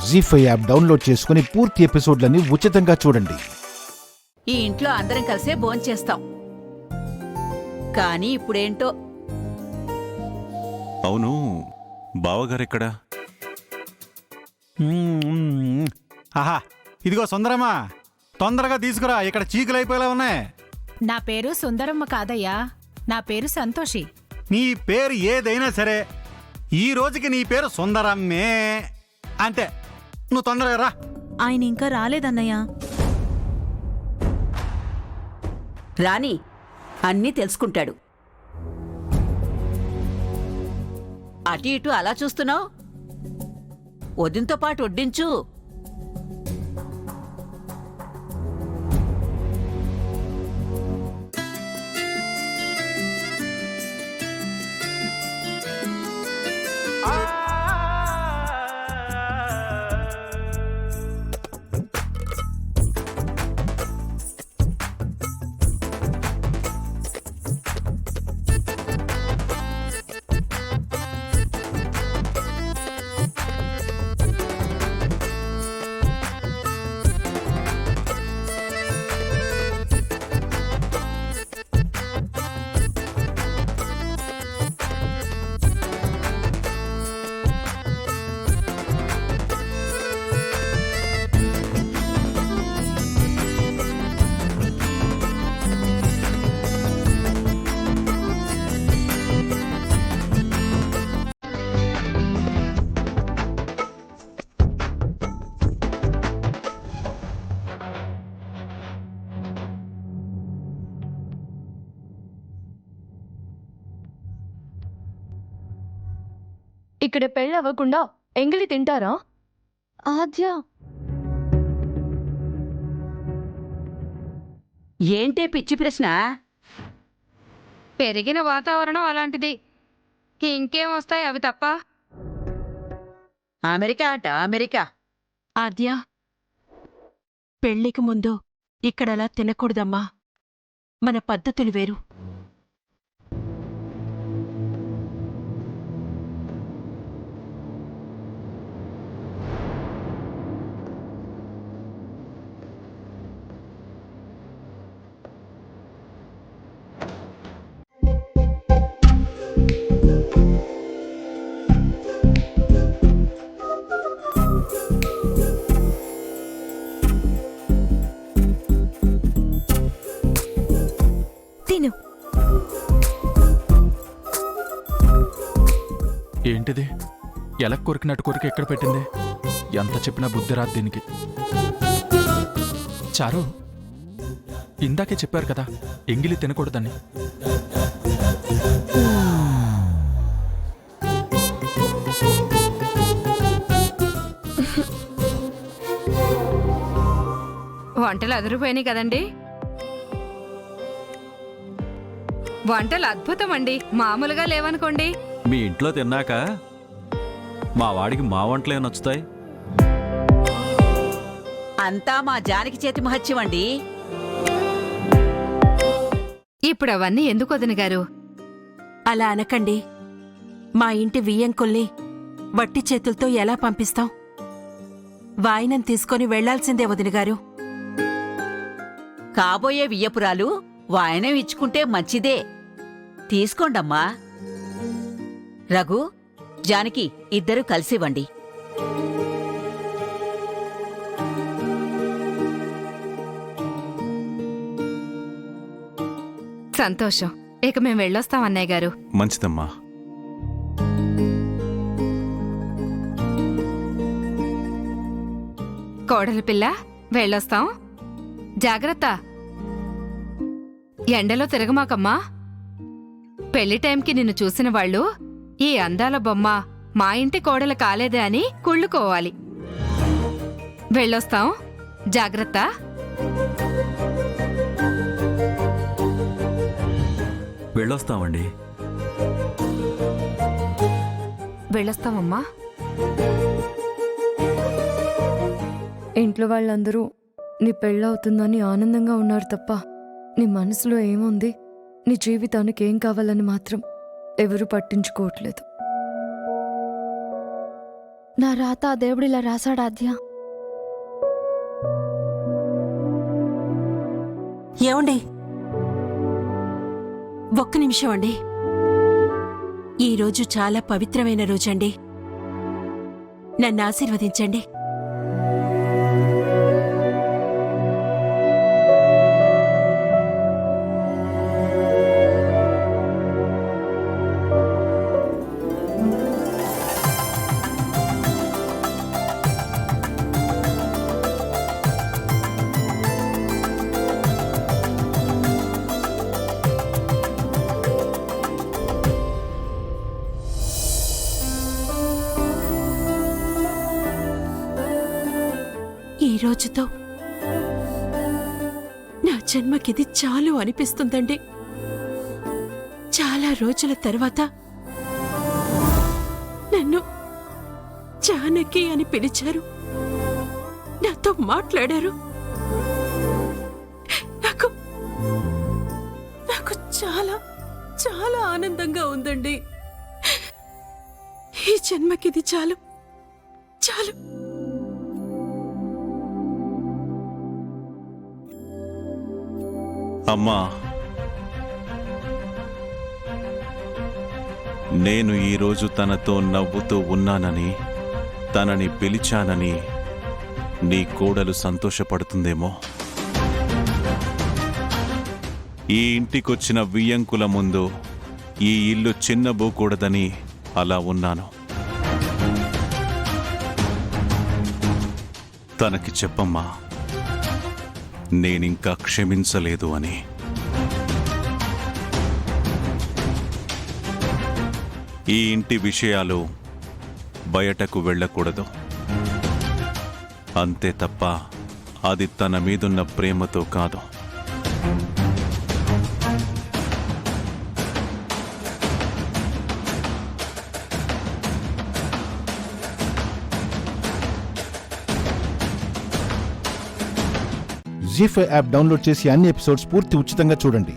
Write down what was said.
జీ5 app download చేసుకుని పూర్తి ఎపిసోడ్లని ఉచితంగా చూడండి. ఈ ఇంట్లో అందరం కలిసే భోంచేస్తాం. కానీ ఇప్పుడేంటో. అవును, బావగారెక్కడా? ఆహా, ఇదిగో సుందరమ్మా, తొందరగా తీసుకురా, ఇక్కడ చీకులైపోయేలా ఉన్నాయి. నా పేరు సుందరమ్మ కాదయ్యా, నా పేరు సంతోషి. నీ పేరు ఏదైనా సరే, ఈ రోజుకి నీ పేరు సుందరమ్మే అంతే. నువ్వు తొందరగా రా. ఆయన ఇంకా రాలేదన్నయ్యా. రాని అన్నీ తెలుసుకుంటాడు. అటు ఇటు అలా చూస్తున్నావు, వదినతో పాటు వడ్డించు. ఇక్కడ పెళ్ళి అవ్వకుండా ఎంగిలి తింటారా? ఆద్య, ఏంటే పిచ్చి ప్రశ్న? పెరిగిన వాతావరణం అలాంటిది, ఇంకేం వస్తాయి అవి తప్ప. అమెరికా అట, అమెరికా. ఆద్య, పెళ్లికి ముందు ఇక్కడలా తినకూడదమ్మా, మన పద్ధతులు వేరు. ఏంటిది? ఎలా కొరికినట్టు కొరికి ఎక్కడ పెట్టింది? ఎంత చెప్పినా బుద్ధి రాదు దీనికి. చారు, ఇందాకే చెప్పారు కదా ఎంగిలి తినకూడదని. వంటలు అదిరిపోయినాయి కదండి. వంటలు అద్భుతం అండి, మామూలుగా లేవనుకోండి. మీ ఇంట్లో తిన్నాక మా వాడికి మా వంటలే నచ్చుతాయి. అంతా మా జానకి చేతి మహత్యం అండి. ఇప్పుడు అవన్నీ ఎందుకు వదిన గారు? అలా అనకండి. మా ఇంటి వియ్యంకుల్ని వట్టి చేతులతో ఎలా పంపిస్తాం? వాయినం తీసుకొని వెళ్లాల్సిందే వదినగారు. కాబోయే వియ్యపురాలు వాయనం ఇచ్చుకుంటే మంచిదే. తీసుకోండమ్మా. రఘు, జానకి ఇద్దరూ కలిసివ్వండి. సంతోషం. ఇక మేము వెళ్ళొస్తాం అన్నయ్య గారు. మంచిదమ్మా. కోడలి పిల్ల, వెళ్ళొస్తాం. జాగ్రత్త, ఎండలో తిరగమాకమ్మా. పెళ్లి టైంకి నిన్ను చూసిన వాళ్ళు ఈ అందాల బొమ్మ మా ఇంటి కోడలు కాలేదే అని కుళ్ళుకోవాలి. వెళ్ళొస్తాం. జాగ్రత్త. వెళ్ళొస్తామండి. వెళ్ళొస్తామమ్మా. ఇంట్లో వాళ్ళందరూ నీ పెళ్ళవుతుందని ఆనందంగా ఉన్నారు తప్ప నీ మనసులో ఏముంది, నీ జీవితానికి ఏం కావాలని మాత్రం ఎవరూ పట్టించుకోవట్లేదు. నా రాత ఆ దేవుడిలా రాశాడు ఆద్య. ఏమండి, ఒక్క నిమిషం అండి. ఈరోజు చాలా పవిత్రమైన రోజండి. నన్ను ఆశీర్వదించండి. ఈ రోజుతో నా జన్మకిది చాలు అనిపిస్తుందండి. చాలా రోజుల తర్వాత నన్ను జానకి అని పిలిచారు, నాతో మాట్లాడారు. నాకు నాకు చాలా చాలా ఆనందంగా ఉందండి. ఈ జన్మకిది చాలు చాలు. అమ్మా, నేను ఈరోజు తనతో నవ్వుతూ ఉన్నానని, తనని పిలిచానని నీ కోడలు సంతోషపడుతుందేమో. ఈ ఇంటికొచ్చిన వియ్యంకుల ముందు ఈ ఇల్లు చిన్నబోకూడదని అలా ఉన్నాను. తనకి చెప్పమ్మా, నేనింకా క్షమించలేదు అని. ఈ ఇంటి విషయాలు బయటకు వెళ్ళకూడదు, అంతే తప్ప అది తన మీదున్న ప్రేమతో కాదు. జీ5 యాప్ డౌన్లోడ్ చేసి అన్ని ఎపిసోడ్స్ పూర్తి ఉచితంగా చూడండి.